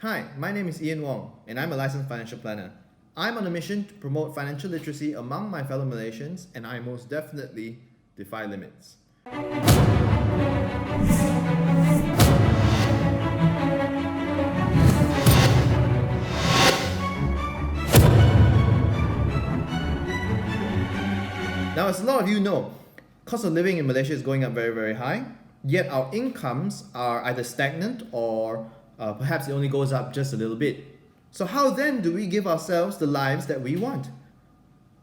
Hi, my name is Ian Wong, and I'm a licensed financial planner. I'm on a mission to promote financial literacy among my fellow Malaysians, and I most definitely defy limits. Now, as a lot of you know, cost of living in Malaysia is going up very, very high, yet our incomes are either stagnant or perhaps it only goes up just a little bit. So how then do we give ourselves the lives that we want?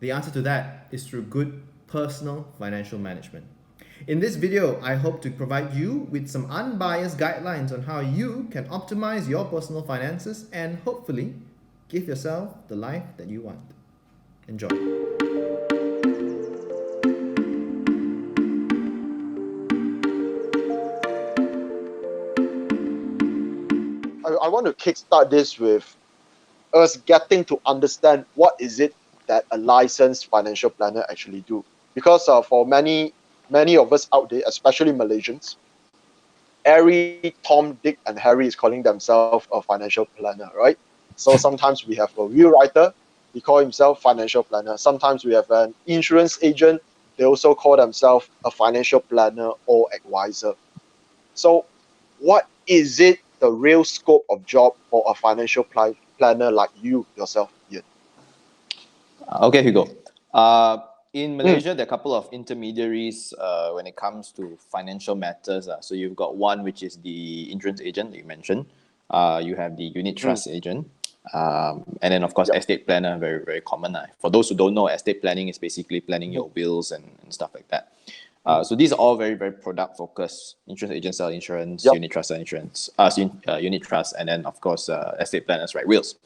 The answer to that is through good personal financial management. In this video, I hope to provide you with some unbiased guidelines on how you can optimize your personal finances and hopefully give yourself the life that you want. Enjoy. I want to kickstart this with us getting to understand what is it that a licensed financial planner actually do. Because for many of us out there, especially Malaysians, every Tom, Dick, and Harry is calling themselves a financial planner, right? So sometimes we have a will writer, he call himself financial planner. Sometimes we have an insurance agent, they also call themselves a financial planner or advisor. So what is it the real scope of job for a financial planner like you yourself, Ian? Okay, Hugo. In Malaysia, there are a couple of intermediaries when it comes to financial matters. So you've got one, which is the insurance agent that you mentioned. You have the unit trust agent. And then, of course, estate planner, very, very common. For those who don't know, estate planning is basically planning your wills and stuff like that. So these are all very, very product focused. Insurance agents sell insurance, unit trust sell insurance, unit trust, and then, of course, estate planners write wills.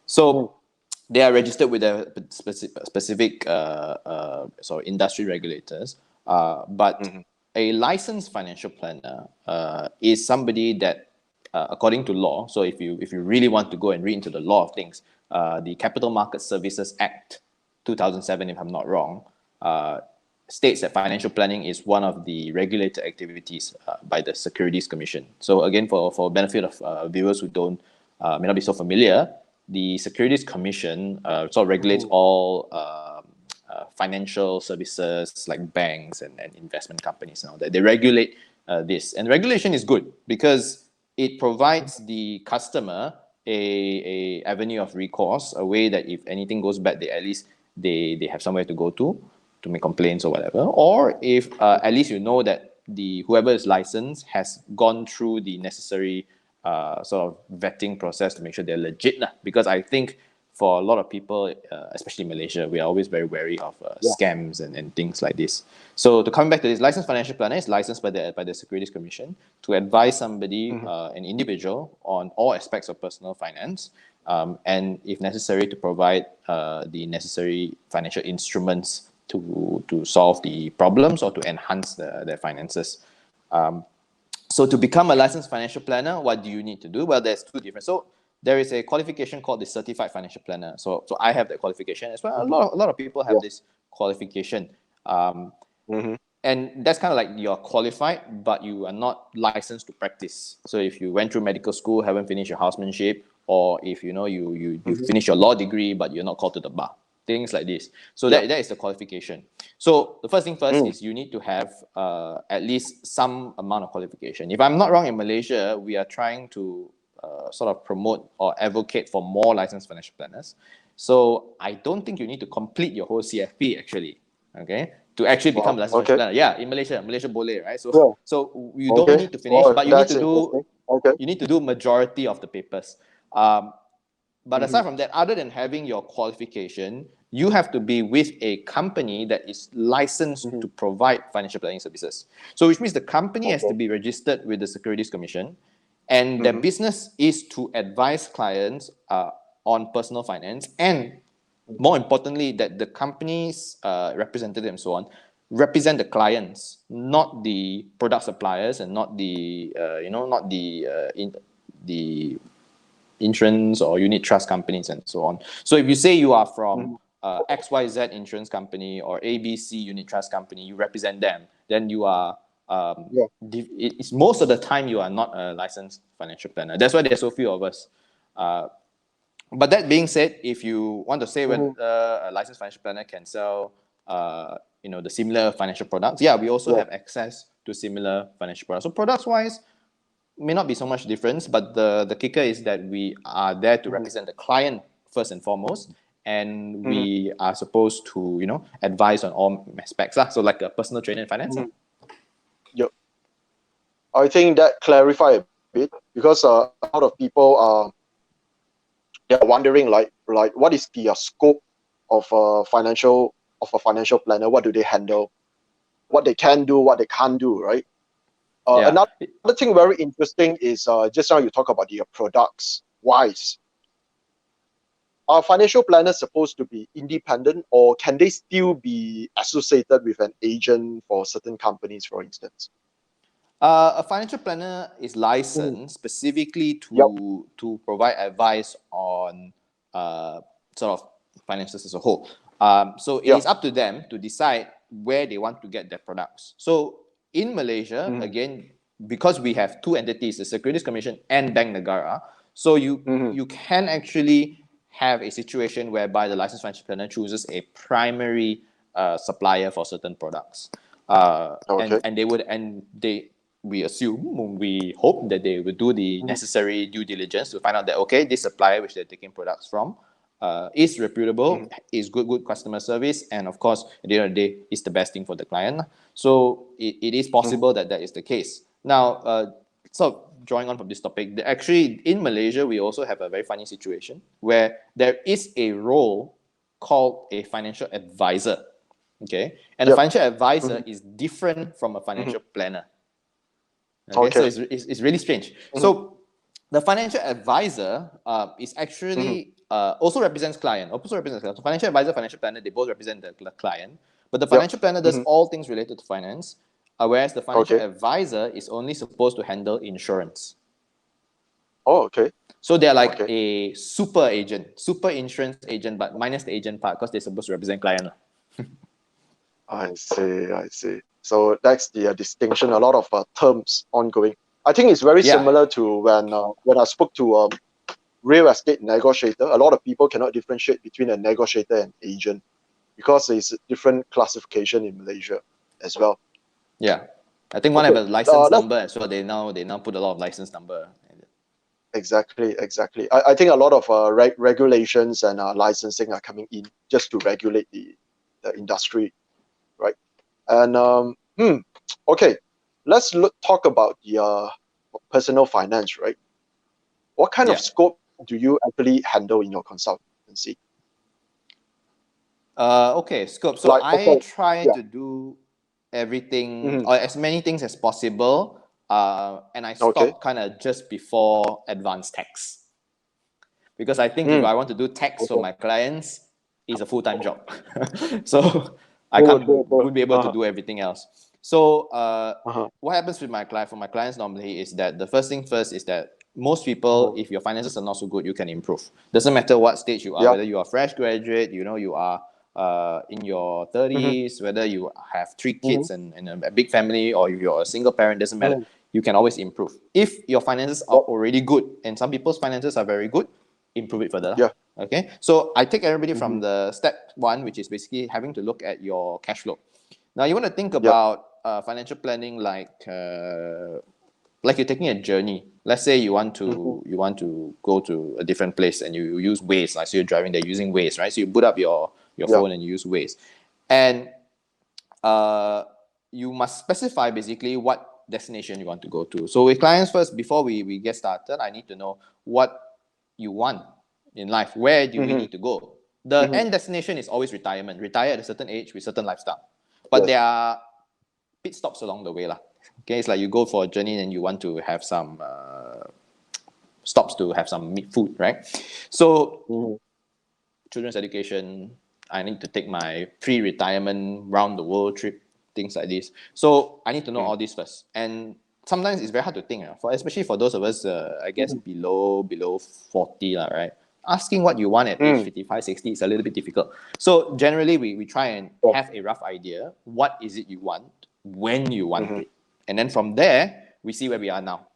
So they are registered with a specific industry regulators. But a licensed financial planner is somebody that, according to law, so if you really want to go and read into the law of things, the Capital Market Services Act 2007, if I'm not wrong, states that financial planning is one of the regulated activities by the Securities Commission. So again, for benefit of viewers who may not be so familiar, the Securities Commission sort of regulates all financial services like banks and investment companies and all that. They regulate this, and regulation is good because it provides the customer a avenue of recourse, a way that if anything goes bad, they at least they have somewhere to go to make complaints or whatever, or if at least you know that whoever is licensed has gone through the necessary sort of vetting process to make sure they're legit. Because I think for a lot of people, especially in Malaysia, we are always very wary of scams and things like this. So to come back to this, licensed financial planner is licensed by the Securities Commission to advise somebody, an individual, on all aspects of personal finance, and if necessary to provide the necessary financial instruments to solve the problems or to enhance their finances. So to become a licensed financial planner, what do you need to do? Well, there's two different. So there is a qualification called the Certified Financial Planner. So I have that qualification as well. A lot of people have this qualification. And that's kind of like you're qualified, but you are not licensed to practice. So if you went through medical school, haven't finished your housemanship, or if you finished your law degree, but you're not called to the bar. Things like this. So that is the qualification. So the first thing first is you need to have at least some amount of qualification. If I'm not wrong, in Malaysia, we are trying to sort of promote or advocate for more licensed financial planners. So I don't think you need to complete your whole CFP actually, okay, to actually become a licensed financial planner. Yeah, in Malaysia boleh, right? So you don't need to finish, but you need to do majority of the papers. But aside from that, other than having your qualification, you have to be with a company that is licensed to provide financial planning services. So which means the company has to be registered with the Securities Commission, and their business is to advise clients on personal finance, and more importantly, that the company's representative and so on represent the clients, not the product suppliers and not the insurance or unit trust companies and so on. So if you say you are from XYZ insurance company or ABC unit trust company, you represent them, then you are it's most of the time you are not a licensed financial planner. That's why there's so few of us. But that being said, if you want to say whether a licensed financial planner can sell, the similar financial products, we also have access to similar financial products. So products-wise, may not be so much difference, but the kicker is that we are there to represent the client first and foremost, and we are supposed to, advise on all aspects. So like a personal trainer in finance. Yep. I think that clarify a bit, because a lot of people are wondering like what is the scope of a financial planner? What do they handle? What they can do, what they can't do, right? Another thing very interesting is just now you talk about the products wise. Are financial planners supposed to be independent, or can they still be associated with an agent for certain companies, for instance? A financial planner is licensed specifically to provide advice on sort of finances as a whole. So it is up to them to decide where they want to get their products. So in Malaysia, again, because we have two entities, the Securities Commission and Bank Negara, so you can actually have a situation whereby the licensed financial planner chooses a primary supplier for certain products. We hope that they will do the necessary due diligence to find out that, okay, this supplier which they're taking products from is reputable, is good customer service, and of course, at the end of the day, is the best thing for the client. So it is possible that is the case. Now, so drawing on from this topic, actually in Malaysia, we also have a very funny situation where there is a role called a financial advisor. Okay, and a financial advisor is different from a financial planner. Okay, so it's really strange. So the financial advisor is actually also represents client. So financial advisor, financial planner, they both represent the client. But the financial planner does all things related to finance, whereas the financial advisor is only supposed to handle insurance. Oh, okay. So they're like a super agent, super insurance agent, but minus the agent part, because they're supposed to represent client. I see. So that's the distinction. A lot of terms ongoing. I think it's very similar to when I spoke to real estate negotiator. A lot of people cannot differentiate between a negotiator and agent, because it's a different classification in Malaysia as well. Yeah, I think one have a license number as well. They now put a lot of license number. Exactly. I think a lot of regulations and licensing are coming in just to regulate the industry, right? And okay, let's talk about the personal finance, right? What kind of scope do you actually handle in your consultancy? Scope. So I try to do everything or as many things as possible, and I stop kind of just before advanced tax, because I think if I want to do tax for my clients, it's a full-time job. So I won't be able to do everything else. So what happens with my client, for my clients normally, is that the first thing first is that most people, if your finances are not so good, you can improve. Doesn't matter what stage you are, whether you are fresh graduate, you are in your 30s, whether you have 3 kids and a big family, or if you're a single parent, doesn't matter. You can always improve. If your finances are already good, and some people's finances are very good, improve it further. Okay, so I take everybody from the step 1, which is basically having to look at your cash flow. Now you want to think about financial planning like you're taking a journey. Let's say you want to go to a different place and you use Waze. Like, so you're driving there using Waze, right? So you boot up your phone and you use Waze, and you must specify basically what destination you want to go to. So with clients first, before we get started, I need to know what you want in life. Where do we need to go? The end destination is always retirement. Retire at a certain age with certain lifestyle. But there are pit stops along the way. Okay, it's like you go for a journey and you want to have some stops to have some food, right? So children's education, I need to take my pre-retirement round the world trip, things like this. So I need to know all this first. And sometimes it's very hard to think, especially for those of us, I guess, below 40, right? Asking what you want at age 55, 60 is a little bit difficult. So generally, we try and have a rough idea. What is it you want, when you want it? And then from there, we see where we are now.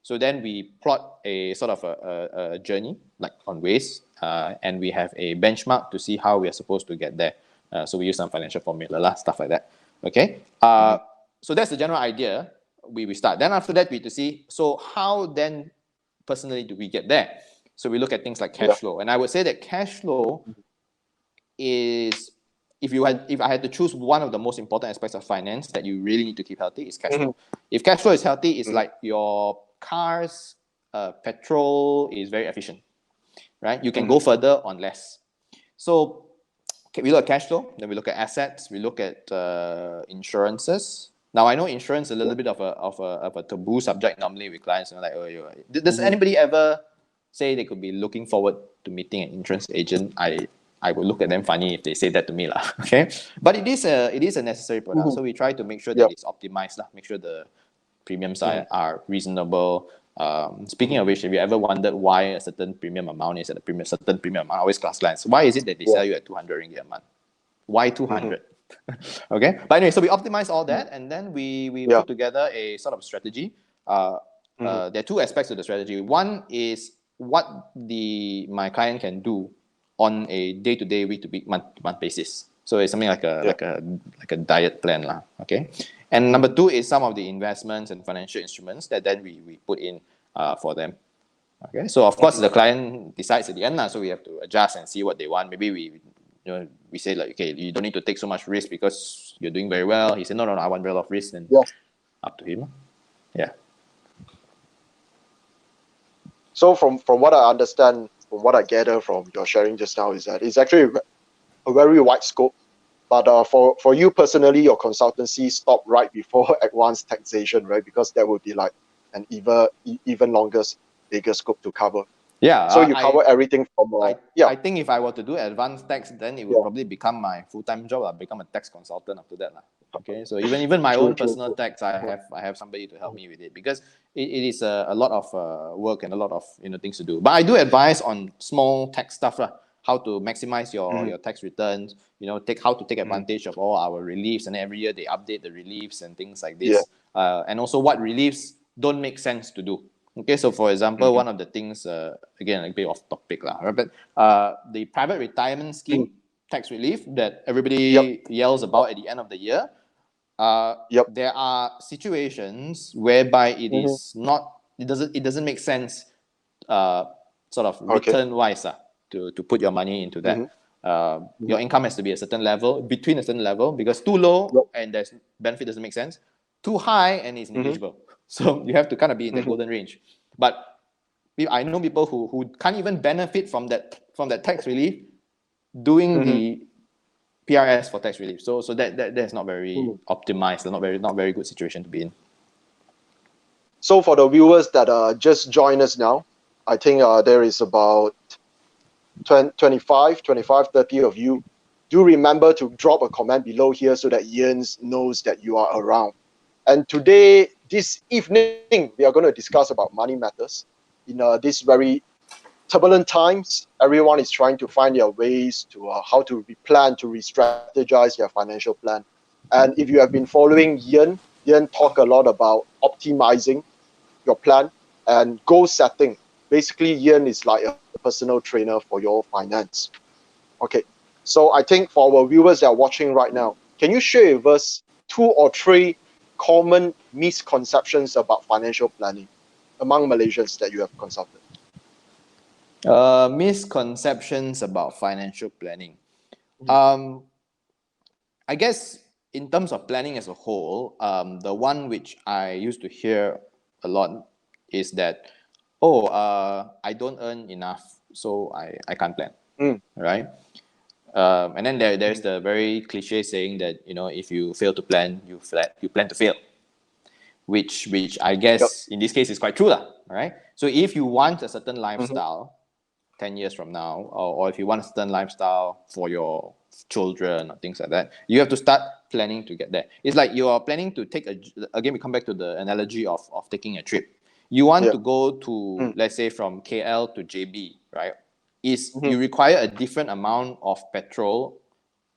So then we plot a sort of a journey, like on Waze, and we have a benchmark to see how we are supposed to get there. So we use some financial formula, stuff like that. Okay. So that's the general idea. We start. Then after that, we to see, so how then personally do we get there? So we look at things like cash flow. And I would say that cash flow is, if I had to choose one of the most important aspects of finance that you really need to keep healthy, is cash flow. If cash flow is healthy, it's like your car's petrol is very efficient, right? You can go further on less. So we look at cash flow, then we look at assets, we look at insurances. Now I know insurance is a little bit of a taboo subject normally with clients. Like, does anybody ever say they could be looking forward to meeting an insurance agent? I would look at them funny if they say that to me, lah. Okay, but it is a necessary product, so we try to make sure that it's optimized, lah. Make sure the premiums are reasonable. Speaking of which, have you ever wondered why a certain premium amount is at a certain premium amount? I always class clients, why is it that they sell you at 200 ringgit a month? Why 200? Okay, but anyway, so we optimize all that, and then we put together a sort of strategy. There are two aspects of the strategy. One is what my client can do on a day-to-day, week-to-week, month-to-month basis. So it's something like a diet plan, lah. Okay, and number two is some of the investments and financial instruments that then we put in for them. Okay, so of course the client decides at the end, lah. So we have to adjust and see what they want. Maybe we say like, okay, you don't need to take so much risk because you're doing very well. He said, no, I want very lot of risk. Then up to him. Yeah. So from what I understand, from what I gather from your sharing just now, is that it's actually a very wide scope. But for you personally, your consultancy stopped right before advanced taxation, right? Because that would be like an even longer, bigger scope to cover. Yeah. So you cover everything from. I think if I were to do advanced tax, then it would probably become my full-time job. I'll become a tax consultant after that, lah. Okay. So even my own personal tax, I have somebody to help me with it, because it is a lot of work and a lot of things to do. But I do advise on small tax stuff, lah. How to maximize your tax returns, how to take advantage of all our reliefs, and every year they update the reliefs and things like this. And also what reliefs don't make sense to do. Okay, so for example, one of the things, again, a bit off topic, but the private retirement scheme tax relief that everybody yells about at the end of the year, there are situations whereby it doesn't make sense, sort of return-wise, to put your money into that. Your income has to be a certain level, between a certain level, because too low and there's benefit doesn't make sense. Too high and it's negligible. So you have to kind of be in the golden range. But I know people who can't even benefit from that tax relief doing the PRS for tax relief. So that's not very optimized, not very good situation to be in. So for the viewers that just joined us now, I think there is about 25, 30 of you. Do remember to drop a comment below here so that Ian knows that you are around. And today, this evening, we are going to discuss about money matters. In this very turbulent times, everyone is trying to find their ways to how to replan, to re-strategize their financial plan. And if you have been following Ian talk a lot about optimizing your plan and goal setting. Basically, Ian is like a personal trainer for your finance. Okay, so I think for our viewers that are watching right now, can you share with us 2 or 3 common misconceptions about financial planning among Malaysians that you have consulted? Misconceptions about financial planning. I guess in terms of planning as a whole, the one which I used to hear a lot is that, I don't earn enough, so I can't plan, right? And then there's the very cliche saying that, if you fail to plan, you plan to fail, which I guess in this case is quite true, right? So if you want a certain lifestyle 10 years from now, or if you want a certain lifestyle for your children or things like that, you have to start planning to get there. It's like you are planning to again, we come back to the analogy of taking a trip. You want to go to, let's say, from KL to JB, right? You require a different amount of petrol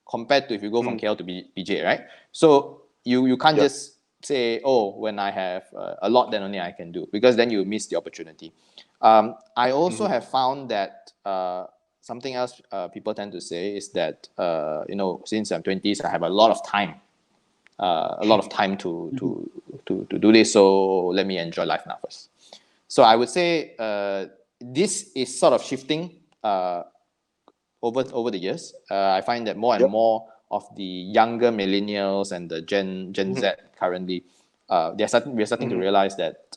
compared to if you go from KL to BJ, right? So you can't just say, oh, when I have a lot, then only I can do, because then you miss the opportunity. I also have found that something else people tend to say is that, since I'm 20s, I have a lot of time. To do this, so let me enjoy life now first. So I would say this is sort of shifting over the years. I find that more and more of the younger millennials and the Gen Z currently, we're starting to realize that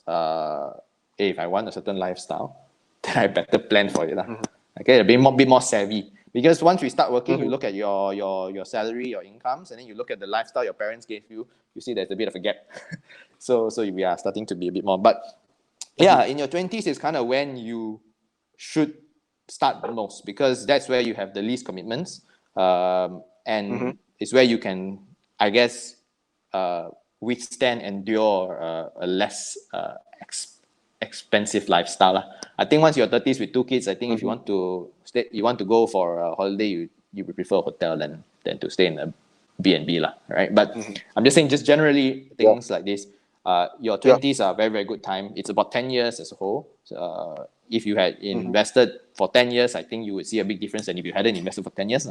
hey, if I want a certain lifestyle, then I better plan for it. Okay, a bit more savvy. Because once we start working, you look at your salary, your incomes, and then you look at the lifestyle your parents gave you, you see there's a bit of a gap. So we are starting to be a bit more. But yeah, in your 20s is kind of when you should start the most, because that's where you have the least commitments, and it's where you can, I guess, endure a less expensive lifestyle. I think once you're 30s with 2 kids, I think if you want to go for a holiday, you would prefer a hotel than to stay in a B&B, right? But I'm just saying, just generally things like this. Your 20s are a very, very good time. It's about 10 years as a whole. So, if you had invested for 10 years, I think you would see a big difference than if you hadn't invested for 10 years.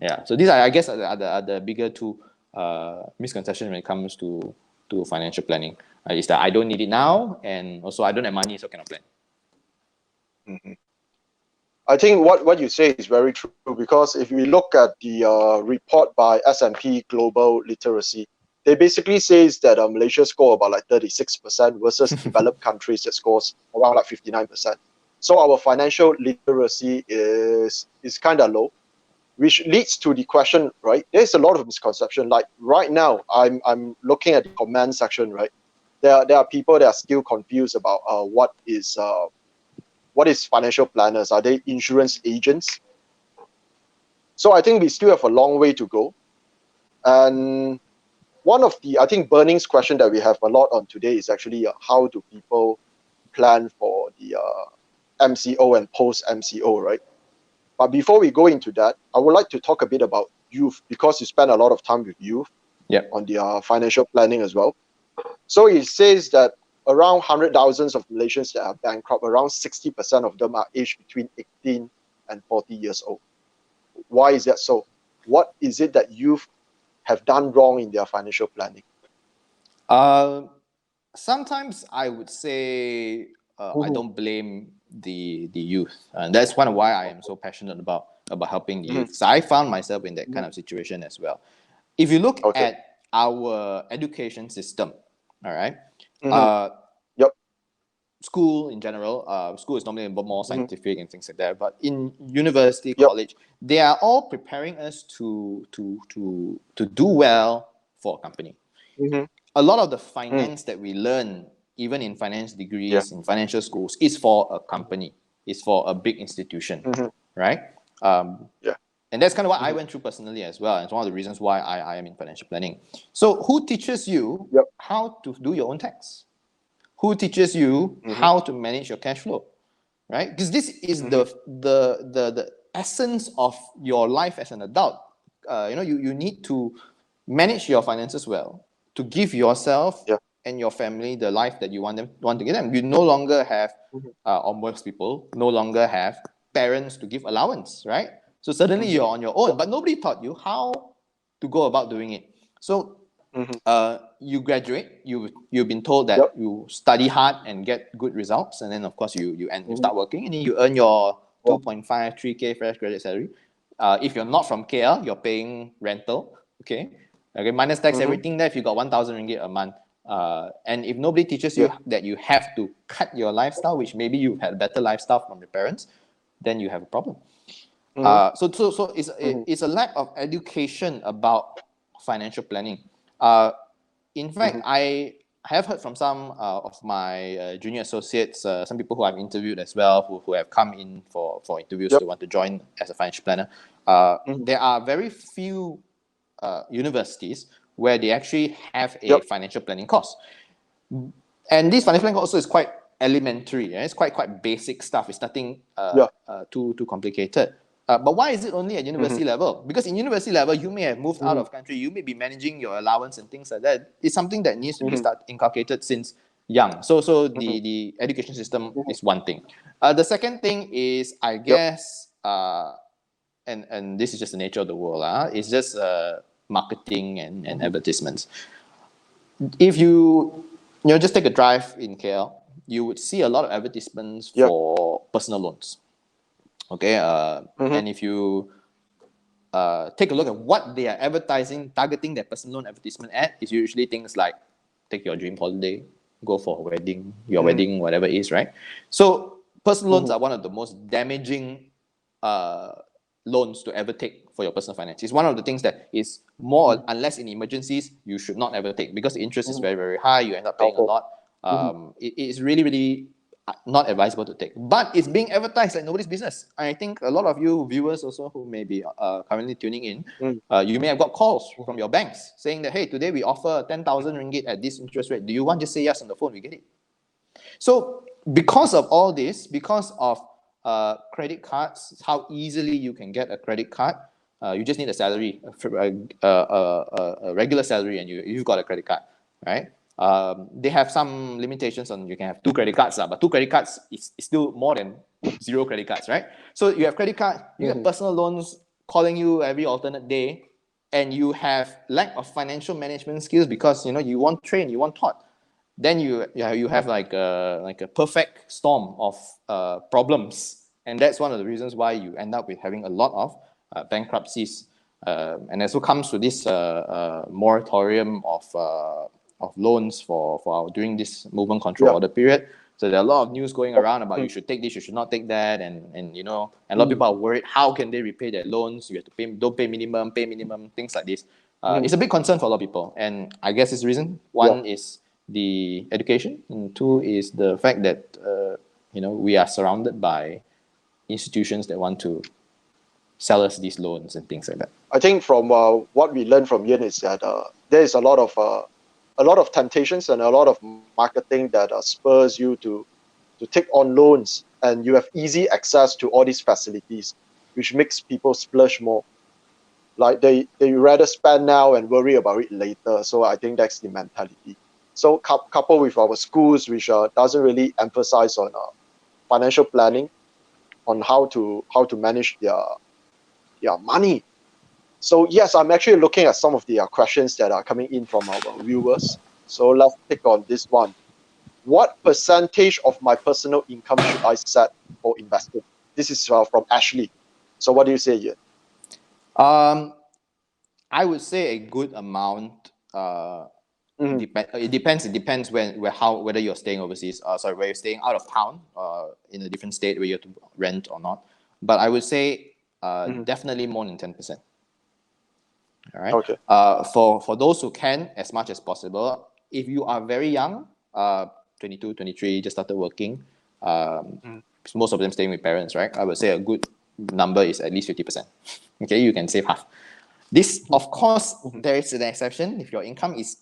Yeah. So these are, I guess, are the bigger two misconceptions when it comes to financial planning. Is that I don't need it now, and also I don't have money, so I cannot plan. I think what you say is very true, because if we look at the report by S&P Global Literacy, they basically says that Malaysia score about like 36% versus developed countries that scores around like 59%. So our financial literacy is kind of low, which leads to the question, right? There's a lot of misconception. Like right now, I'm looking at the comment section, right? There are people that are still confused about what is financial planners? Are they insurance agents? So I think we still have a long way to go. And one of the, I think, burning question that we have a lot on today is actually how do people plan for the MCO and post MCO, right? But before we go into that, I would like to talk a bit about youth, because you spend a lot of time with youth on the financial planning as well. So it says that around 100,000 of Malaysians that are bankrupt, around 60% of them are aged between 18 and 40 years old. Why is that so? What is it that youth have done wrong in their financial planning? Sometimes I would say I don't blame the youth, and that's one of why I am so passionate about helping the youth. So I found myself in that kind of situation as well. If you look at our education system, all right, school in general, school is normally a bit more scientific and things like that. But in university, college, they are all preparing us to do well for a company. A lot of the finance that we learn, even in finance degrees, in financial schools, is for a company, is for a big institution, right? And that's kind of what I went through personally as well. And it's one of the reasons why I am in financial planning. So who teaches you how to do your own tax? Who teaches you how to manage your cash flow, right? Because this is the essence of your life as an adult. You need to manage your finances well to give yourself and your family the life that you want to give them. You no longer have, or most people no longer have parents to give allowance, right? So suddenly you're on your own, but nobody taught you how to go about doing it. So you graduate, you've been told that you study hard and get good results, and then of course you start working, and then you earn your 2.5, 3K fresh graduate salary. If you're not from KL, you're paying rental, okay, minus tax, everything there, if you got 1,000 ringgit a month. And if nobody teaches you that you have to cut your lifestyle, which maybe you've had a better lifestyle from your parents, then you have a problem. So it's a lack of education about financial planning. In fact, I have heard from some of my junior associates, some people who I've interviewed as well, who have come in for interviews to want to join as a financial planner. There are very few universities where they actually have a financial planning course. And this financial planning course also is quite elementary. It's quite basic stuff. It's nothing too complicated. But why is it only at university level? Because in university level, you may have moved out of country, you may be managing your allowance and things like that. It's something that needs to be inculcated since young. So the education system is one thing. The second thing is, I guess, and this is just the nature of the world, it's just marketing and advertisements. If you just take a drive in KL, you would see a lot of advertisements for personal loans. Okay, and if you take a look at what they are advertising, targeting their personal loan advertisement at, is usually things like take your dream holiday, go for a wedding, your wedding, whatever it is, right? So personal loans are one of the most damaging loans to ever take for your personal finance. It's one of the things that is more, unless in emergencies, you should not ever take, because the interest is very, very high. You end up paying a lot. It is really, really not advisable to take, but it's being advertised like nobody's business. I think a lot of you viewers also who may be currently tuning in, you may have got calls from your banks saying that, hey, today we offer 10,000 ringgit at this interest rate. Do you want? Just say yes on the phone, we get it. So because of all this, because of credit cards, how easily you can get a credit card, you just need a salary, a regular salary, and you've got a credit card, right? They have some limitations on, you can have 2 credit cards, but 2 credit cards is still more than 0 credit cards, right? So you have credit card, you have personal loans calling you every alternate day, and you have lack of financial management skills because you want train, you want taught. Then you have like a perfect storm of problems, and that's one of the reasons why you end up with having a lot of bankruptcies, and also comes to this moratorium of loans for our during this movement control order period. So there are a lot of news going around about you should take this, you should not take that, and a lot of people are worried, how can they repay their loans? You have to pay, don't pay minimum, things like this. It's a big concern for a lot of people, and I guess it's the reason. One is the education, and 2 is the fact that we are surrounded by institutions that want to sell us these loans and things like that. I think from what we learned from Yin is that there is a lot of temptations and a lot of marketing that spurs you to take on loans, and you have easy access to all these facilities, which makes people splurge more. Like they rather spend now and worry about it later. So I think that's the mentality. So coupled with our schools, which doesn't really emphasize on financial planning, on how to manage their money. So yes, I'm actually looking at some of the questions that are coming in from our viewers. So let's pick on this one. What percentage of my personal income should I set for investing? This is from Ashley. So what do you say here? I would say a good amount. It depends whether you're staying overseas. Where you're staying out of town, in a different state where you have to rent or not. But I would say definitely more than 10%. All right. Okay. For those who can, as much as possible. If you are very young, 22, 23, just started working, most of them staying with parents, right? I would say a good number is at least 50%. Okay, you can save half. This, of course, there is an exception. If your income is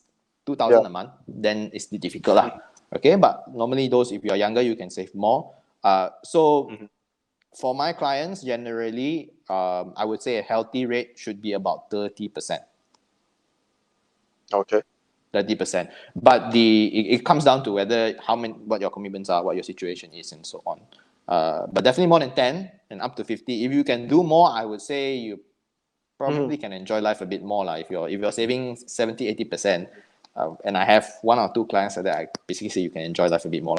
2,000 a month, then it's difficult. Okay, but normally those, if you're younger, you can save more. For my clients, generally, I would say a healthy rate should be about 30%. Okay. 30%. But it comes down to what your commitments are, what your situation is, and so on. But definitely more than 10 and up to 50. If you can do more, I would say you probably can enjoy life a bit more. If you're saving 70, 80%, and I have 1 or 2 clients that I basically say you can enjoy life a bit more.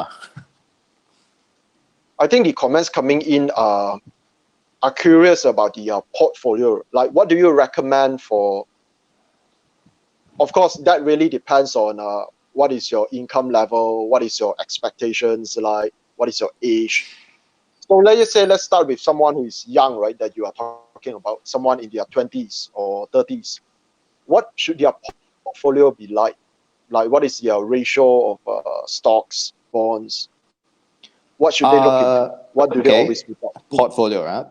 I think the comments coming in are curious about the portfolio. Like, what do you recommend for? Of course, that really depends on what is your income level, what is your expectations like, what is your age. So let's start with someone who is young, right? That you are talking about, someone in their 20s or 30s. What should their portfolio be like? Like, what is their ratio of stocks, bonds? What should they look into? What do they always look at? Portfolio, right?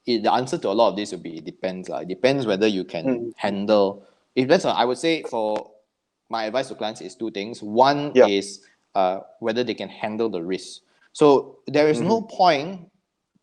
The answer to a lot of this would be it depends. It depends whether you can handle. I would say for my advice to clients is 2 things. One is whether they can handle the risk. So there is no point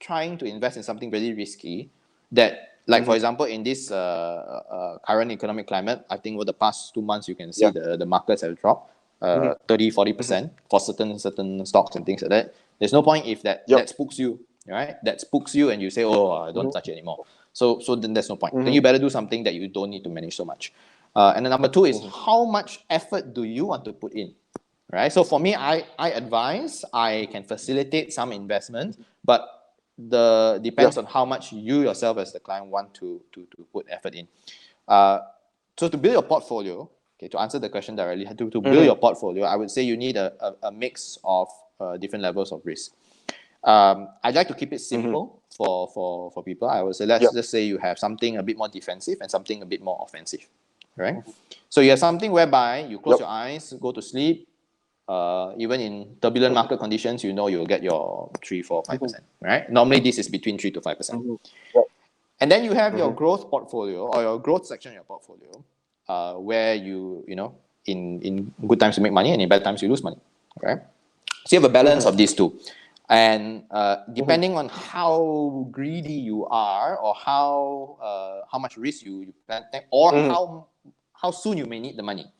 trying to invest in something very risky, that, like for example, in this current economic climate, I think over the past 2 months, you can see the markets have dropped 30-40% for certain stocks and things like that. There's no point if that spooks you, right? That spooks you and you say, oh, I don't touch it anymore. So then there's no point. Then you better do something that you don't need to manage so much. And then number two is, how much effort do you want to put in? Right? So for me, I advise, I can facilitate some investments, but depends on how much you yourself as the client want to put effort in. So to build your portfolio, okay, to answer the question directly, to build your portfolio, I would say you need a mix of different levels of risk. I'd like to keep it simple for people. I would say, let's say you have something a bit more defensive and something a bit more offensive, right? So you have something whereby you close your eyes, go to sleep, even in turbulent market conditions, you know you'll get your 3, 4, 5%, right? Normally this is between 3 to 5%. And then you have your growth portfolio or your growth section in your portfolio, where you know, in good times you make money and in bad times you lose money, right? So you have a balance of these two. And depending on how greedy you are, or how much risk you plan, or how soon you may need the money,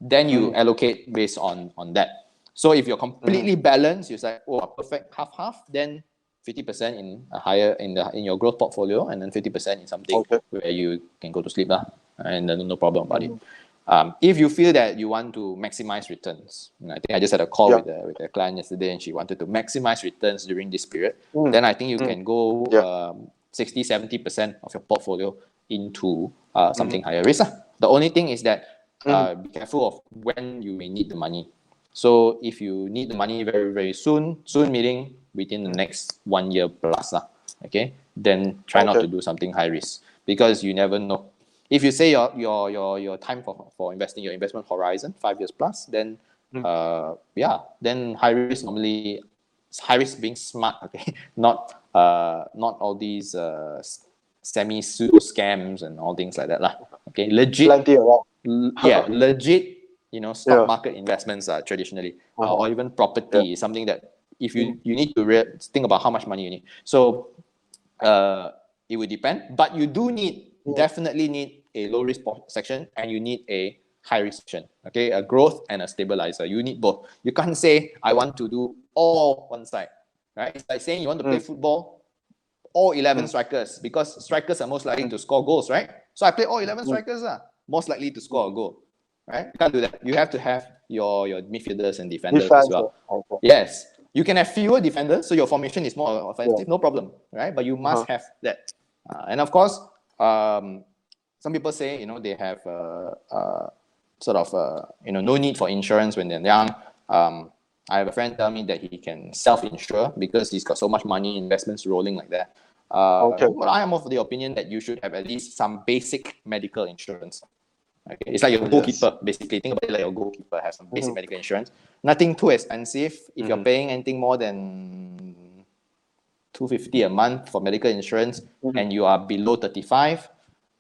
then you allocate based on that. So if you're completely balanced, you're like, oh, a perfect half, then 50% in your growth portfolio, and then 50% in something where you can go to sleep, and then no problem about it. If you feel that you want to maximize returns, I think I just had a call with a client yesterday, and she wanted to maximize returns during this period, then I think you can go 60-70% of your portfolio into something higher risk. The only thing is that be careful of when you may need the money. So if you need the money very, very soon meaning within the next 1 year plus, okay, then try not to do something high risk, because you never know. If you say your time for investing, your investment horizon 5 years plus, then then high risk normally, high risk being smart, okay, not all these semi pseudo scams and all things like that, okay, legit. Plenty around. Legit, you know, stock market investments traditionally, or even property is something that if you need to think about how much money you need. So it would depend, but you do definitely need a low risk section, and you need a high risk section, okay, a growth and a stabilizer. You need both. You can't say I want to do all one side, right? It's like saying you want to play football, all 11 strikers, because strikers are most likely to score goals, right? So I play all 11 strikers, most likely to score a goal, right? You can't do that. You have to have your midfielders and defenders as well. Yes, you can have fewer defenders, so your formation is more offensive, no problem, right? But you must have that. And of course, some people say, you know, they have no need for insurance when they're young. I have a friend tell me that he can self-insure because he's got so much money, investments rolling like that. Well, I am of the opinion that you should have at least some basic medical insurance. Okay, it's like your goalkeeper, basically. Think about it like your goalkeeper has some basic medical insurance. Nothing too expensive. If you're paying anything more than $250 a month for medical insurance, and you are below 35,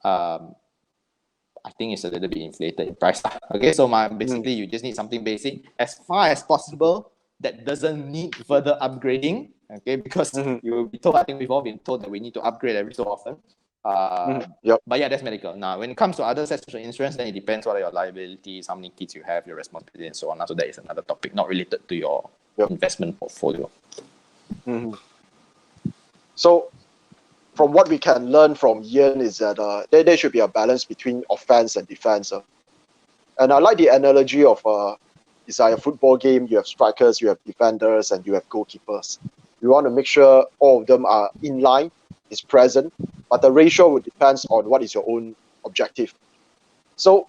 I think it's a little bit inflated in price. Okay, so basically you just need something basic as far as possible that doesn't need further upgrading. Okay, because you will be told, I think we've all been told that we need to upgrade every so often. But yeah, that's medical. Now, when it comes to other sets of insurance, then it depends what are your liabilities, how many kids you have, your responsibility, and so on. So that is another topic, not related to your investment portfolio. So, from what we can learn from Ian is that there should be a balance between offense and defense. And I like the analogy of it's like a football game. You have strikers, you have defenders, and you have goalkeepers. You want to make sure all of them are in line, is present, but the ratio would depend on what is your own objective. So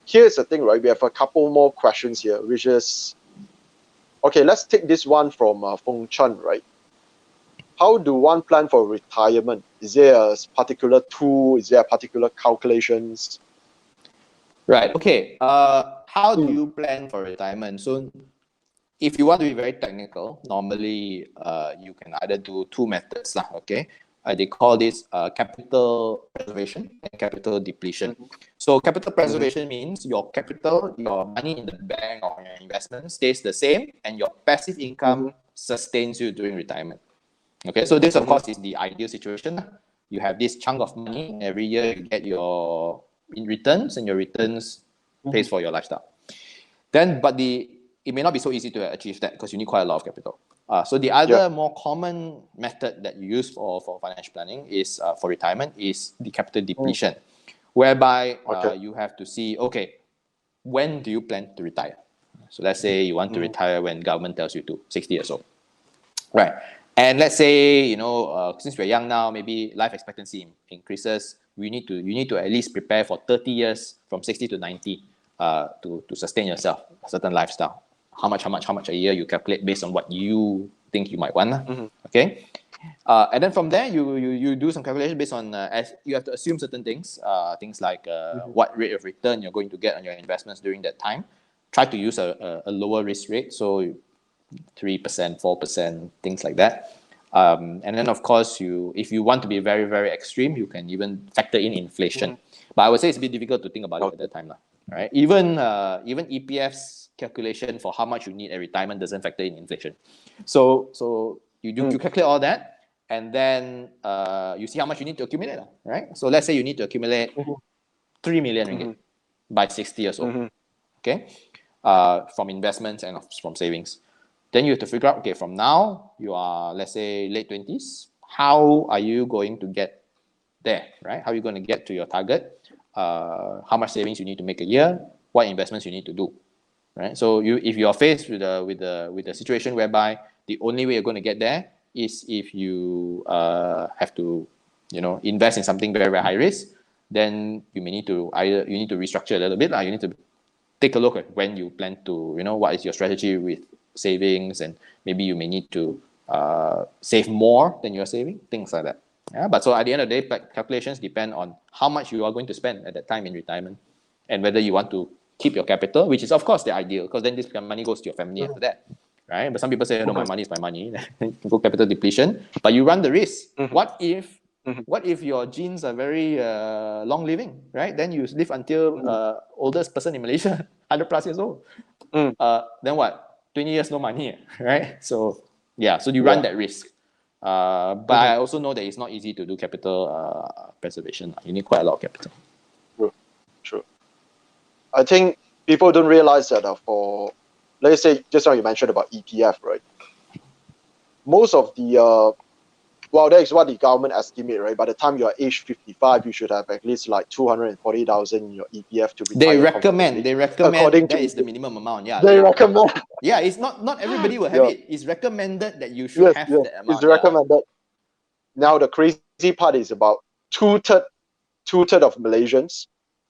here's the thing, right? We have a couple more questions here, which is, okay, let's take this one from Feng Chen, right? How do one plan for retirement? Is there a particular tool? Is there a particular calculations? Right. Okay. How do you plan for retirement? So, if you want to be very technical, normally you can either do two methods. Okay. They call this capital preservation and capital depletion. So, capital preservation means your capital, your money in the bank or your investment stays the same, and your passive income sustains you during retirement. Okay, so this of course is the ideal situation. You have this chunk of money every year, you get your in returns, and your returns pays for your lifestyle. Then, but it may not be so easy to achieve that because you need quite a lot of capital. So the other more common method that you use for financial planning is for retirement is the capital depletion, whereby you have to see, okay, when do you plan to retire? So let's say you want to retire when government tells you to, 60 years old, right? And let's say, since we're young now, maybe life expectancy increases. You need to at least prepare for 30 years from 60 to 90 to sustain yourself, a certain lifestyle. How much a year you calculate based on what you think you might want. Okay. And then from there, you do some calculation based on, as you have to assume certain things, things like what rate of return you're going to get on your investments during that time. Try to use a lower risk rate, so 3%, 4%, things like that. And then, of course, if you want to be very, very extreme, you can even factor in inflation. But I would say it's a bit difficult to think about it at that time. Right? Even EPF's calculation for how much you need at retirement doesn't factor in inflation. So you calculate all that, and then you see how much you need to accumulate. Right? So let's say you need to accumulate 3 million ringgit by 60 years old. Okay? From investments and from savings. Then you have to figure out, okay, from now, you are, let's say, late 20s. How are you going to get there, right? How are you going to get to your target? How much savings you need to make a year? What investments you need to do, right? So if you are faced with a situation whereby the only way you're going to get there is if you have to, invest in something very, very high risk, then you may need to restructure a little bit. You need to take a look at when you plan to, what is your strategy with savings, and maybe you may need to save more than you're saving, things like that. Yeah, but so at the end of the day, calculations depend on how much you are going to spend at that time in retirement, and whether you want to keep your capital, which is of course the ideal, because then this money goes to your family after that, right? But some people say, no, my money is my money, go capital depletion, but you run the risk. What if your genes are very long living, right? Then you live until oldest person in Malaysia, 100 plus years old. Then what? 20 years, no money, right? So yeah, so you run that risk. But I also know that it's not easy to do capital preservation. You need quite a lot of capital. True. I think people don't realize that for, let's say, just now you mentioned about ETF, right? Most of the that is what the government estimate, right? By the time you are age 55, you should have at least like 240,000 in your ETF to retire. They recommend according that to is the minimum amount. Yeah, they recommend. Yeah, it's not everybody will have it. It's recommended that you should have that amount. It's recommended. Now the crazy part is about two-thirds of Malaysians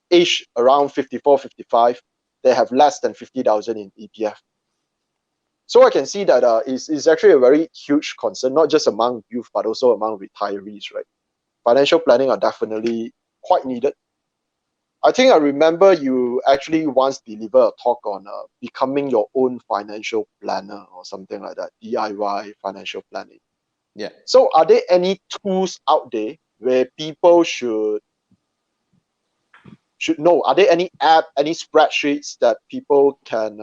aged around 54, 55, they have less than 50,000 in ETF. So I can see that it's actually a very huge concern, not just among youth, but also among retirees, right? Financial planning are definitely quite needed. I think I remember you actually once delivered a talk on becoming your own financial planner or something like that, DIY financial planning. Yeah. So are there any tools out there where people should know? Are there any any spreadsheets that people can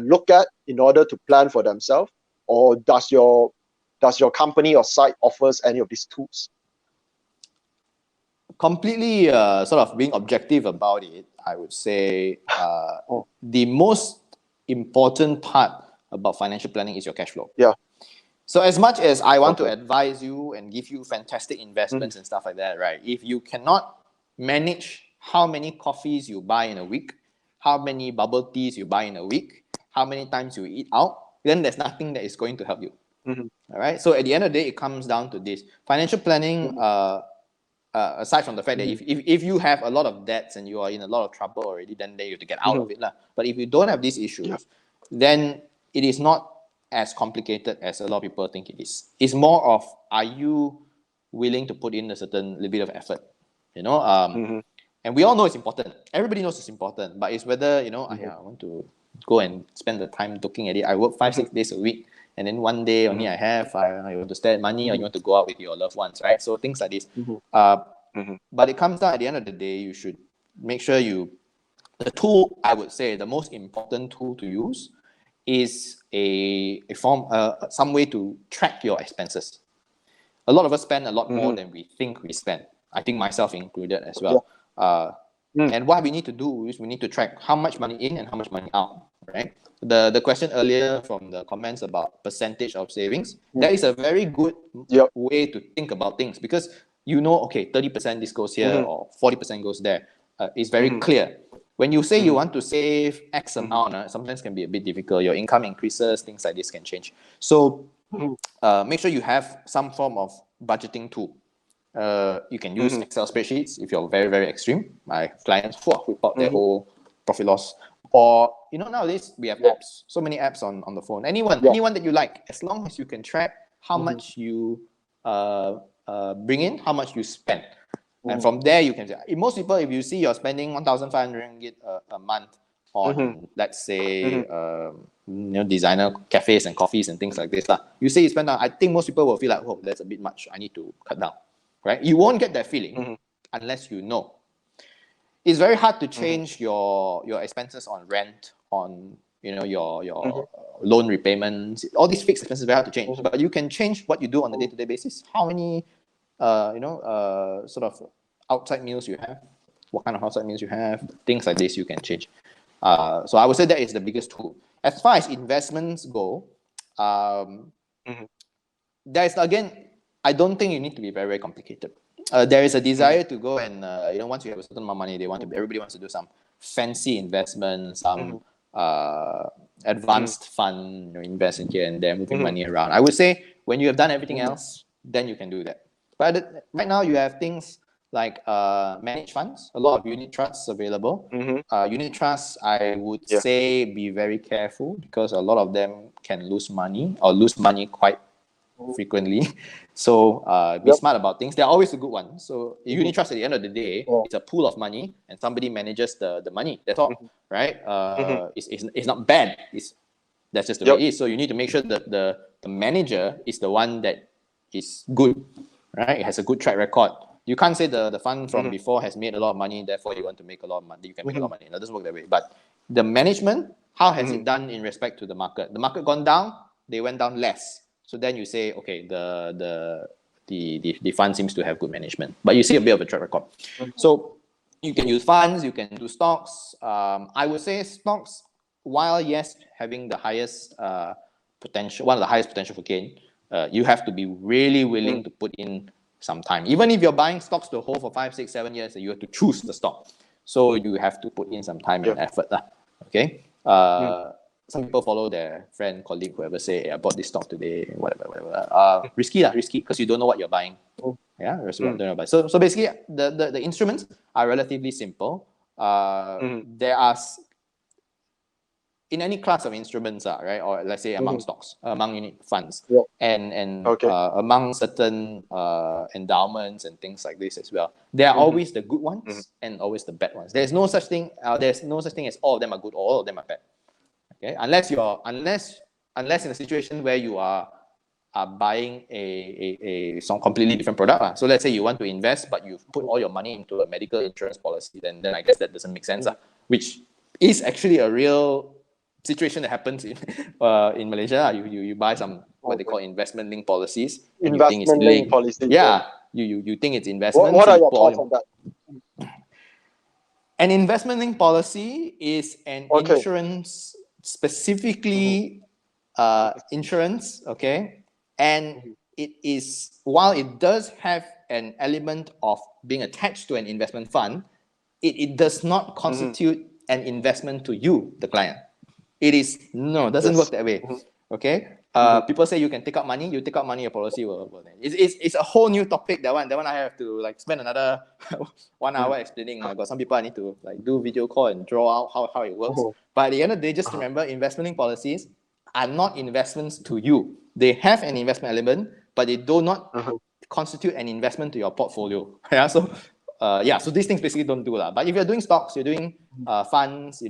look at in order to plan for themselves, or does your company or site offers any of these tools? Completely sort of being objective about it, I would say the most important part about financial planning is your cash flow. Yeah. So as much as I want to advise you and give you fantastic investments and stuff like that, right? If you cannot manage how many coffees you buy in a week, how many bubble teas you buy in a week, how many times you eat out, then there's nothing that is going to help you. All right. So at the end of the day, it comes down to this. Financial planning, aside from the fact that if you have a lot of debts and you are in a lot of trouble already, then you have to get out of it. But if you don't have these issues, then it is not as complicated as a lot of people think it is. It's more of, are you willing to put in a certain little bit of effort? And we all know it's important. Everybody knows it's important, but it's whether, I want to go and spend the time looking at it. I work 5-6 days a week, and then one day only I want to spend money, or you want to go out with your loved ones, right? So things like this. But it comes down at the end of the day, you should make sure the tool, I would say, the most important tool to use is a form, some way to track your expenses. A lot of us spend a lot more than we think we spend. I think myself included as well. And what we need to do is we need to track how much money in and how much money out, right? The question earlier from the comments about percentage of savings, that is a very good way to think about things, because you know, okay, 30% this goes here or 40% goes there. It's very clear. When you say you want to save X amount, sometimes can be a bit difficult. Your income increases, things like this can change. So make sure you have some form of budgeting tool. You can use Excel spreadsheets if you're very, very extreme. My clients whip out their whole profit loss. Or, you know, nowadays we have apps, so many apps on the phone. Anyone that you like, as long as you can track how much you bring in, how much you spend. And from there, you can say, most people, if you see you're spending 1,500 ringgit a month on, let's say, designer cafes and coffees and things like this, you say you spend down, I think most people will feel like, oh, that's a bit much. I need to cut down, right? You won't get that feeling unless you know. It's very hard to change your expenses on rent, on your loan repayments. All these fixed expenses are very hard to change, but you can change what you do on a day-to-day basis. How many sort of outside meals you have, what kind of outside meals you have, things like this you can change. So I would say that is the biggest tool. As far as investments go, there is, again, I don't think you need to be very, very complicated. There is a desire to go and once you have a certain amount of money, everybody wants to do some fancy investment, some advanced fund, invest in here and there, moving money around. I would say when you have done everything else, then you can do that. But right now you have things like managed funds, a lot of unit trusts available. Unit trusts, I would say be very careful, because a lot of them can lose money or lose money quite frequently. So be smart about things. They're always a good one. So unit trust, at the end of the day, it's a pool of money and somebody manages the money. That's all, right? It's not bad. That's just the way it is. So you need to make sure that the manager is the one that is good, right? It has a good track record. You can't say the fund from before has made a lot of money, therefore you want to make a lot of money. You can make a lot of money. It doesn't work that way. But the management, how has it done in respect to the market? The market gone down, they went down less. So then you say, okay, the fund seems to have good management, but you see a bit of a track record. So you can use funds, you can do stocks. I would say stocks, while yes, having the highest potential, one of the highest potential for gain, you have to be really willing to put in some time. Even if you're buying stocks to hold for 5, 6, 7 years, you have to choose the stock. So you have to put in some time and effort. Okay. Some people follow their friend, colleague, whoever say, hey, I bought this stock today, whatever. Risky, because you don't know what you're buying. Yeah, don't know about. So basically, the instruments are relatively simple. There are, in any class of instruments, right, or let's say among stocks, among unit funds, and among certain endowments and things like this as well. There are always the good ones and always the bad ones. There's no such thing. There's no such thing as all of them are good or all of them are bad. Okay, unless in a situation where you are buying some completely different product. So let's say you want to invest, but you've put all your money into a medical insurance policy, then I guess that doesn't make sense. Which is actually a real situation that happens in Malaysia. You buy some what they call investment linked policies. Investment linked policies. Yeah, you think it's investment. What are your thoughts on that? An investment linked policy is an insurance, specifically insurance, okay? And it is, while it does have an element of being attached to an investment fund, it does not constitute an investment to you, the client. Doesn't work that way. Okay? People say you can take out money, your policy will it's a whole new topic. That one I have to spend another 1 hour explaining. I got some people I need to do video call and draw out how it works. But at the end of the day, just remember, investment policies are not investments to you. They have an investment element, but they do not constitute an investment to your portfolio. So these things basically don't do that. But if you're doing stocks, you're doing funds,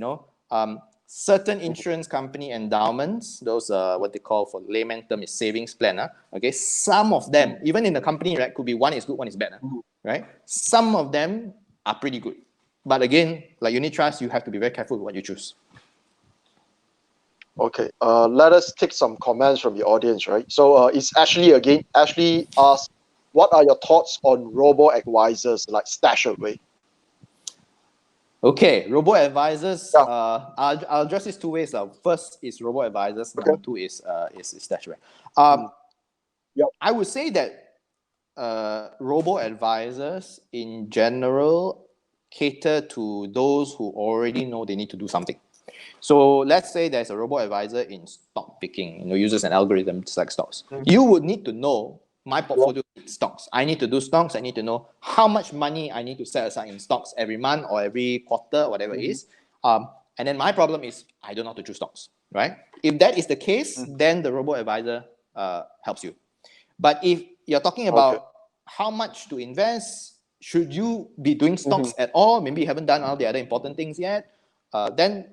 certain insurance company endowments, those what they call for layman term is savings plan. Okay, some of them, even in the company, right, could be one is good, one is bad. Right? Some of them are pretty good. But again, like unit trust, you have to be very careful with what you choose. Okay. Let us take some comments from the audience, right? So it's Ashley again. Ashley asks, what are your thoughts on robo-advisors like StashAway? Okay, robo-advisors, Yeah. I'll address this two ways. First is robo-advisors, Okay. number two is StashAway. Yep. I would say that robo-advisors in general cater to those who already know they need to do something. So let's say there's a robo-advisor in stock picking, uses an algorithm to select stocks. You would need to know my portfolio stocks. I need to do stocks. I need to know how much money I need to set aside in stocks every month or every quarter, whatever it is. And then my problem is I don't know how to choose stocks, right? If that is the case, then the robo-advisor helps you. But if you're talking about how much to invest, should you be doing stocks at all? Maybe you haven't done all the other important things yet. Then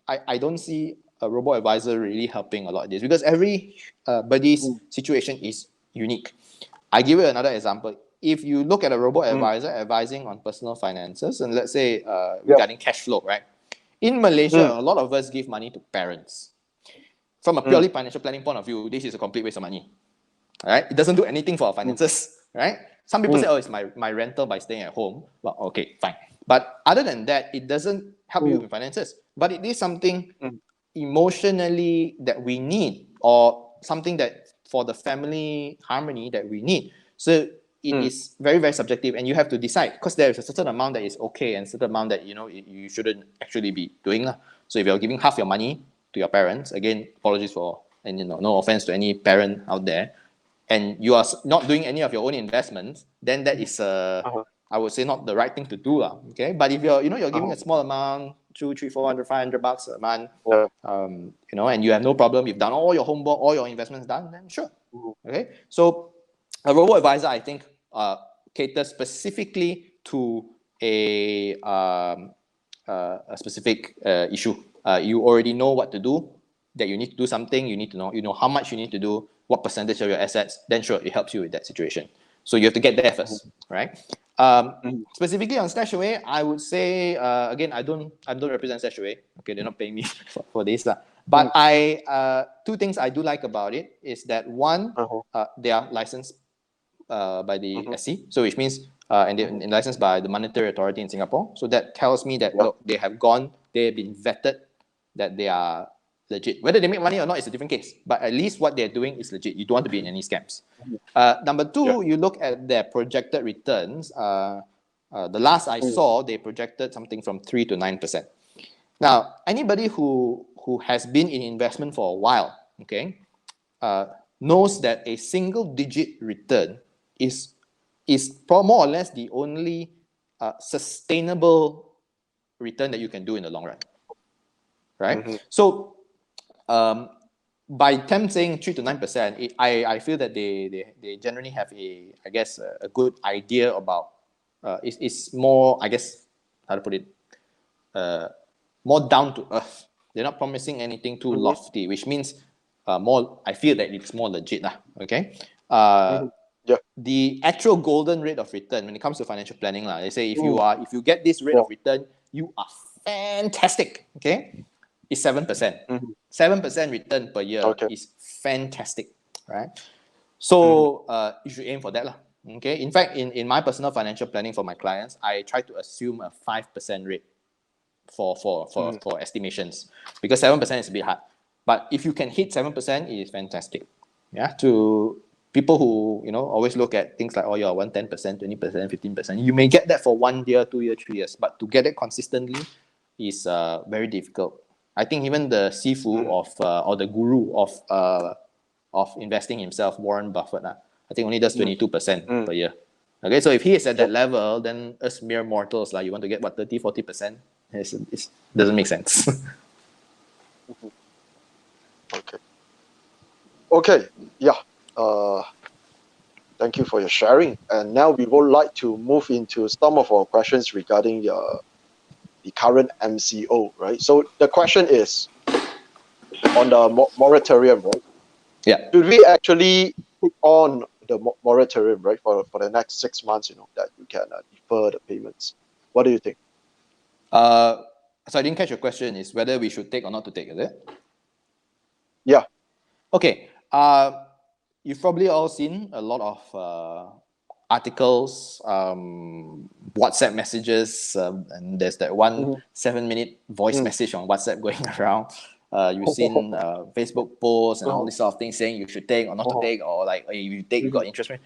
I don't see a robo-advisor really helping a lot of this because everybody's situation is unique. I give you another example. If you look at a robo-advisor advising on personal finances, and let's say regarding cash flow, right? In Malaysia, a lot of us give money to parents. From a purely financial planning point of view, this is a complete waste of money. All right? It doesn't do anything for our finances, right? Some people say, oh, it's my rental by staying at home. Well, okay, fine. But other than that, it doesn't help you with finances. But it is something emotionally that we need, or something that for the family harmony that we need. So it is very, very subjective, and you have to decide because there is a certain amount that is okay and a certain amount that you shouldn't actually be doing. So if you're giving half your money to your parents, again, apologies for, and no offense to any parent out there, and you are not doing any of your own investments, then that is I would say not the right thing to do. Okay. But if you're giving a small amount, 200, 300, 400, $500 a month, and you have no problem, you've done all your homework, all your investments done, then sure. Okay. So a robo-advisor, I think, caters specifically to a specific issue. You already know what to do, that you need to do something, you need to know how much you need to do, what percentage of your assets, then sure, it helps you with that situation. So you have to get there first, right? Specifically on StashAway, I would say, again, I don't represent StashAway. Okay, they're not paying me for this. But two things I do like about it is that one, they are licensed by the SC, so which means and they're licensed by the Monetary Authority in Singapore. So that tells me that look, they've been vetted, that they are legit. Whether they make money or not is a different case, but at least what they're doing is legit. You don't want to be in any scams. Number two, you look at their projected returns. The last I saw, they projected something from 3 to 9%. Now, anybody who has been in investment for a while, okay, knows that a single-digit return is more or less the only sustainable return that you can do in the long run, right? So by them saying 3 to 9%, I feel that they generally have a good idea about it's more, I guess, how to put it, more down to earth. They're not promising anything too lofty, which means I feel that it's more legit. Okay. The actual golden rate of return when it comes to financial planning, they say if you get this rate of return, you are fantastic. Okay. It's 7%. 7% return per year is fantastic, right? So you should aim for that. Okay. In fact, in my personal financial planning for my clients, I try to assume a 5% rate for estimations, because 7% is a bit hard. But if you can hit 7%, it is fantastic. Yeah. To people who always look at things like, oh, you're 10%, 20%, 15%. You may get that for 1 year, 2 years, 3 years, but to get it consistently is very difficult. I think even the Sifu or the guru of investing himself, Warren Buffett, I think only does 22% per year. Okay, so if he is at that level, then us mere mortals, you want to get what, 30, 40%? It doesn't make sense. Okay. Yeah. Thank you for your sharing. And now we would like to move into some of our questions regarding the current MCO, right? So the question is on the moratorium, right? Yeah. Should we actually put on the moratorium, right, for the next 6 months, that you can defer the payments? What do you think? So I didn't catch your question. Is whether we should take or not to take, is it? Yeah. Okay. You've probably all seen a lot of articles, WhatsApp messages, and there's that one 7-minute voice message on WhatsApp going around. You've seen Facebook posts and all these sort of things saying you should take or not to take, or like, hey, you take, you got interest rate.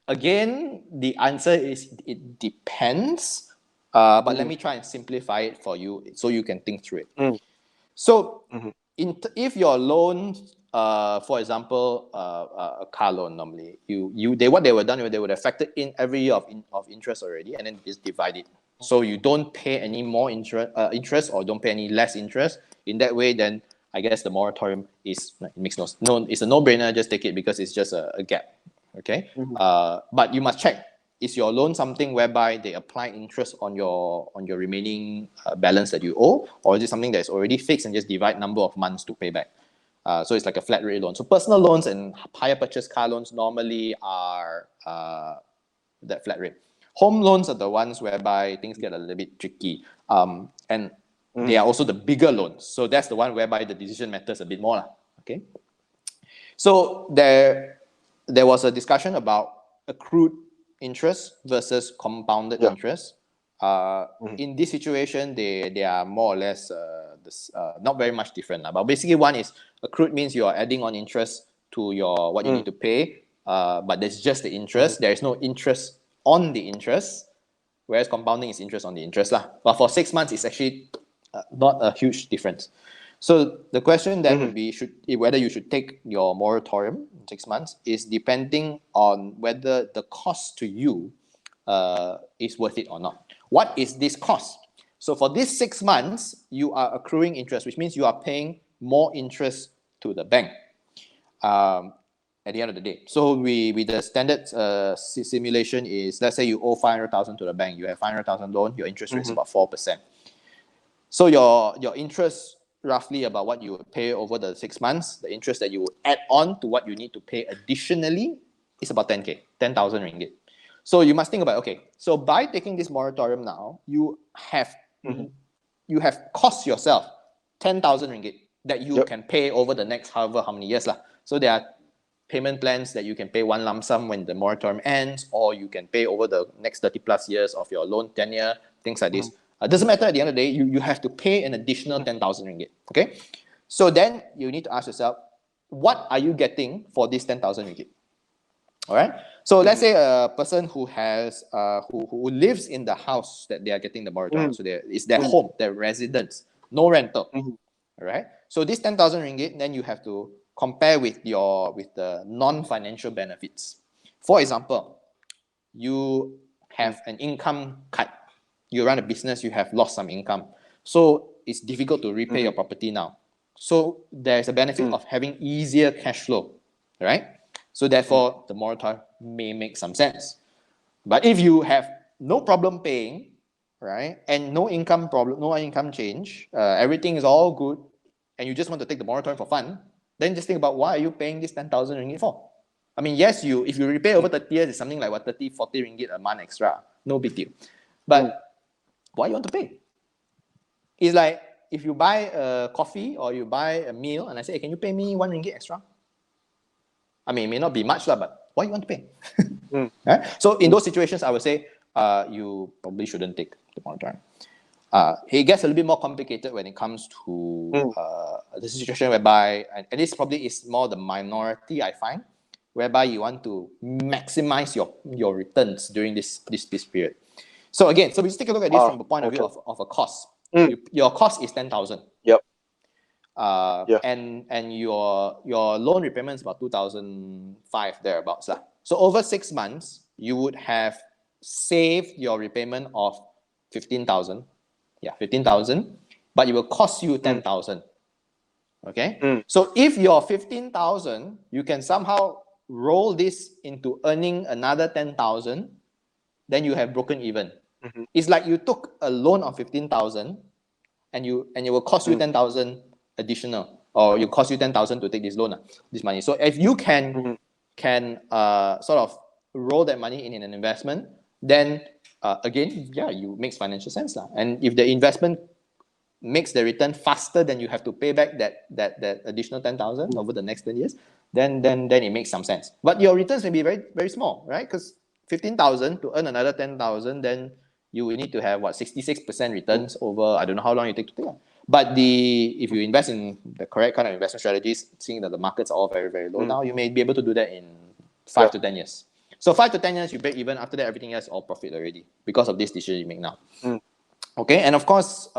Again, the answer is it depends. But let me try and simplify it for you so you can think through it. So, if your loan, for example, a car loan, normally what they were done, they would have factored in every year of interest already, and then just divide it. So you don't pay any more interest or don't pay any less interest. In that way, then I guess the moratorium is it's a no-brainer. Just take it because it's just a gap. Okay, but you must check. Is your loan something whereby they apply interest on your remaining balance that you owe, or is it something that's already fixed and just divide number of months to pay back? So it's like a flat rate loan. So personal loans and hire purchase car loans normally are that flat rate. Home loans are the ones whereby things get a little bit tricky, and they are also the bigger loans. So that's the one whereby the decision matters a bit more. Okay. So there was a discussion about accrued interest versus compounded interest. In this situation, they are more or less not very much different. But basically, one is accrued means you are adding on interest to your what you need to pay, but there's just the interest. There is no interest on the interest, whereas compounding is interest on the interest. But for 6 months, it's actually not a huge difference. So the question then would be whether you should take your moratorium in 6 months is depending on whether the cost to you is worth it or not. What is this cost? So for this 6 months, you are accruing interest, which means you are paying more interest to the bank at the end of the day. So with the standard simulation is, let's say you owe 500,000 to the bank, you have 500,000 loan, your interest rate is about 4%. So your interest roughly about what you would pay over the 6 months, the interest that you would add on to what you need to pay additionally is about 10,000 ringgit. So you must think about, okay, so by taking this moratorium now, you have cost yourself 10,000 ringgit that you can pay over the next however how many years. So there are payment plans that you can pay one lump sum when the moratorium ends, or you can pay over the next 30 plus years of your loan tenure, things like this. Doesn't matter, at the end of the day, you have to pay an additional 10,000 ringgit. Okay, so then you need to ask yourself, what are you getting for this 10,000 ringgit? All right. So let's say a person who has who lives in the house that they are getting the moratorium. So it's their home, their residence, no rental. All right. So this 10,000 ringgit, then you have to compare with the non-financial benefits. For example, you have an income cut. You run a business, you have lost some income. So it's difficult to repay your property now. So there's a benefit of having easier cash flow, right? So therefore, the moratorium may make some sense. But if you have no problem paying, right, and no income problem, no income change, everything is all good, and you just want to take the moratorium for fun, then just think about, why are you paying this 10,000 ringgit for? I mean, yes, if you repay over 30 years, it's something like 30, 40 ringgit a month extra. No big deal. But why you want to pay? It's like if you buy a coffee or you buy a meal and I say, hey, can you pay me 1 ringgit extra? I mean, it may not be much, but why you want to pay? Right? So in those situations, I would say you probably shouldn't take the moratorium. It gets a little bit more complicated when it comes to the situation whereby, and this probably is more the minority, I find, whereby you want to maximize your returns during this period. So again, so we just take a look at this from the point of view of a cost. Your cost is 10,000. Yep. And your loan repayment is about 2,500 thereabouts. So over 6 months, you would have saved your repayment of 15,000. Yeah, 15,000, but it will cost you 10,000. Okay. So if your 15,000, you can somehow roll this into earning another 10,000, then you have broken even. It's like you took a loan of 15,000 and it will cost you 10,000 additional, or it will cost you 10,000 to take this loan, this money. So if you can sort of roll that money in an investment, then again, yeah, you makes financial sense. And if the investment makes the return faster than you have to pay back that additional 10,000 over the next 10 years, then it makes some sense. But your returns may be very, very small, right? Because 15,000 to earn another 10,000, then you will need to have 66% returns over, I don't know how long you take to take. But if you invest in the correct kind of investment strategies, seeing that the markets are all very, very low now, you may be able to do that in 5 to 10 years. So 5 to 10 years, you break even. After that, everything else all profit already because of this decision you make now. Okay, and of course,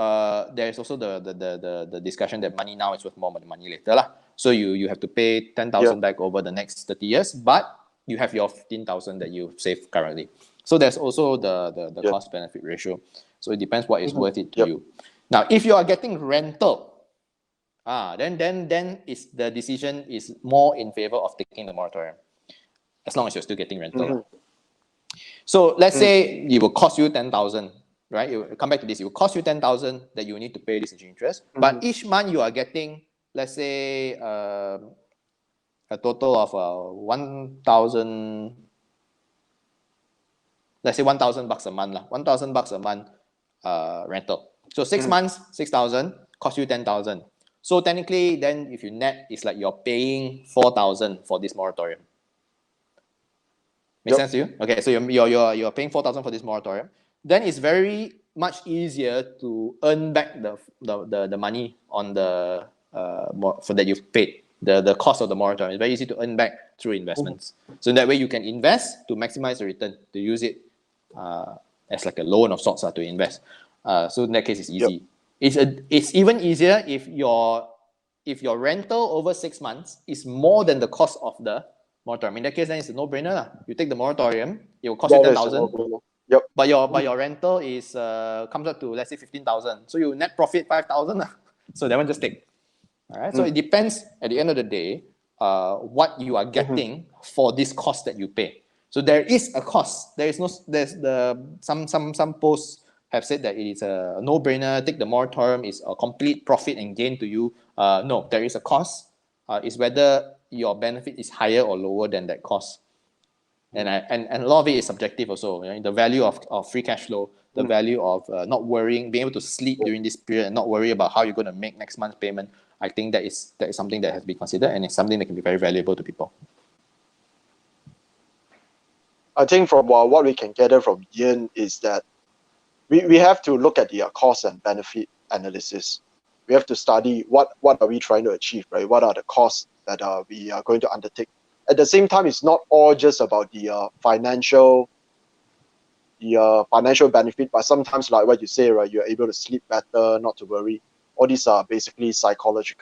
there is also the discussion that money now is worth more than money later lah. So you have to pay 10,000 back over the next 30 years, but you have your 15,000 that you save currently. So there's also the cost benefit ratio. So it depends what is worth it to you. Now, if you are getting rental, then is the decision is more in favor of taking the moratorium, as long as you're still getting rental. So let's say it will cost you 10,000. Right, you come back to this. It will cost you 10,000 that you need to pay this interest. But each month you are getting, let's say, a total of 1,000. Let's say $1,000 a month lah. $1,000 a month rental. So 6 months, 6,000 cost you 10,000. So technically, then if you net, it's like you're paying 4,000 for this moratorium. Make sense to you? Okay, so you're paying 4,000 for this moratorium. Then it's very much easier to earn back the money on the for that you've paid, the cost of the moratorium. It's very easy to earn back through investments. So in that way you can invest to maximize the return, to use it as like a loan of sorts to invest. So in that case it's easy. It's even easier if your rental over 6 months is more than the cost of the moratorium. In that case, then it's a no-brainer lah. You take the moratorium, it will cost you 10,000. But your rental is comes up to, let's say, 15,000. So you net profit 5,000. So that one just take. All right. So it depends at the end of the day what you are getting for this cost that you pay. So there is a cost. Some posts have said that it is a no-brainer. Take the moratorium, is a complete profit and gain to you. No, there is a cost. It's whether your benefit is higher or lower than that cost. And a lot of it is subjective also. You know, the value of free cash flow, the value of not worrying, being able to sleep during this period and not worry about how you're going to make next month's payment. I think that is something that has to be considered, and it's something that can be very valuable to people. I think from what we can gather from Ian is that we have to look at the cost and benefit analysis. We have to study what are we trying to achieve, right? What are the costs that we are going to undertake? At the same time, it's not all just about the financial benefit, but sometimes, like what you say, right, you're able to sleep better, not to worry. All these are basically psychological